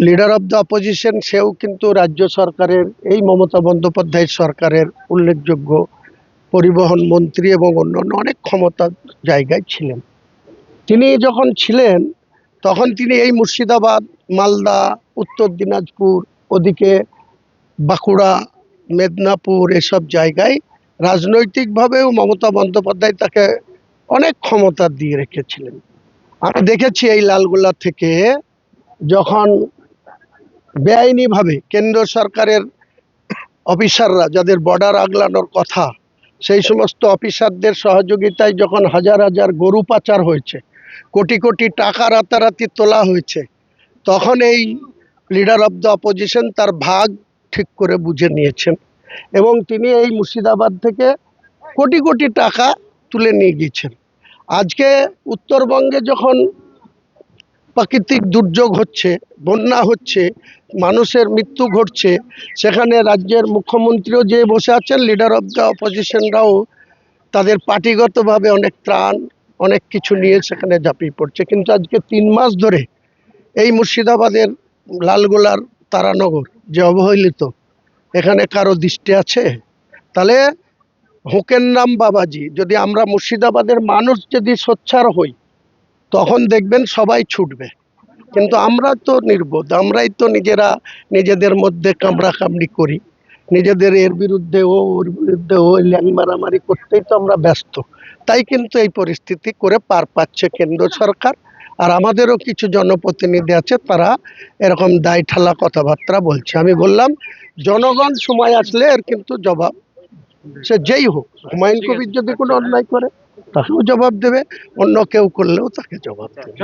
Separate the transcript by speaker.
Speaker 1: Leader of the opposition, সেও কিন্তু রাজ্য সরকারের, এই মমতা বন্দ্যোপাধ্যায় সরকারের উল্লেখযোগ্য পরিবহন মন্ত্রী এবং অন্যান্য অনেক ক্ষমতার জায়গায় ছিলেন। তিনি যখন ছিলেন তখন তিনি এই মুর্শিদাবাদ, মালদা, উত্তর দিনাজপুর, ওদিকে বাঁকুড়া, মেদিনীপুর, এসব জায়গায় রাজনৈতিকভাবেও মমতা বন্দ্যোপাধ্যায় তাকে অনেক ক্ষমতা দিয়ে রেখেছিলেন। আমি দেখেছি এই লালগোলা থেকে যখন বেআইনিভাবে কেন্দ্র সরকারের অফিসাররা, যাদের বর্ডার আগলানোর কথা, সেই সমস্ত অফিসারদের সহযোগিতায় যখন হাজার হাজার গরু পাচার হয়েছে, কোটি কোটি টাকা রাতারাতি তোলা হয়েছে, তখন এই লিডার অফ দ্য অপোজিশন তার ভাগ ঠিক করে বুঝে নিয়েছেন এবং তিনি এই মুর্শিদাবাদ থেকে কোটি কোটি টাকা তুলে নিয়ে গিয়েছেন। আজকে উত্তরবঙ্গে যখন প্রাকৃতিক দুর্যোগ হচ্ছে, বন্যা হচ্ছে, মানুষের মৃত্যু ঘটছে, সেখানে রাজ্যের মুখ্যমন্ত্রীও যে বসে আছেন, লিডার অফ দ্য অপোজিশনরাও তাদের পার্টিগতভাবে অনেক ত্রাণ, অনেক কিছু নিয়ে সেখানে ঝাঁপিয়ে পড়ছে। কিন্তু আজকে 3 মাস ধরে এই মুর্শিদাবাদের লালগোলার তারানগর যে অবহেলিত, এখানে কারো দৃষ্টি আছে? তাহলে হোকের নাম বাবাজি, যদি আমরা মুর্শিদাবাদের মানুষ যদি সোচ্চার হই, তখন দেখবেন সবাই ছুটবে। কিন্তু আমরা তো নির্বোধ, আমরাই তো নিজেদের মধ্যে কামড়াকামড়ি করি, নিজেদের এর বিরুদ্ধে ও, ওর বিরুদ্ধে ও, ল্যাং মারামারি করতেই তো আমরা ব্যস্ত। তাই কিন্তু এই পরিস্থিতি করে পার পাচ্ছে কেন্দ্র সরকার। আর আমাদেরও কিছু জনপ্রতিনিধি আছে, তারা এরকম দায় ঠালা কথাবার্তা বলছে। আমি বললাম, জনগণ সময় আসলে এর কিন্তু জবাব, সে যেই হোক, হুমায়ুন কবির যদি কোনো অন্যায় করে তাকেও জবাব দেবে, অন্য কেউ করলেও তাকে জবাব দেবে।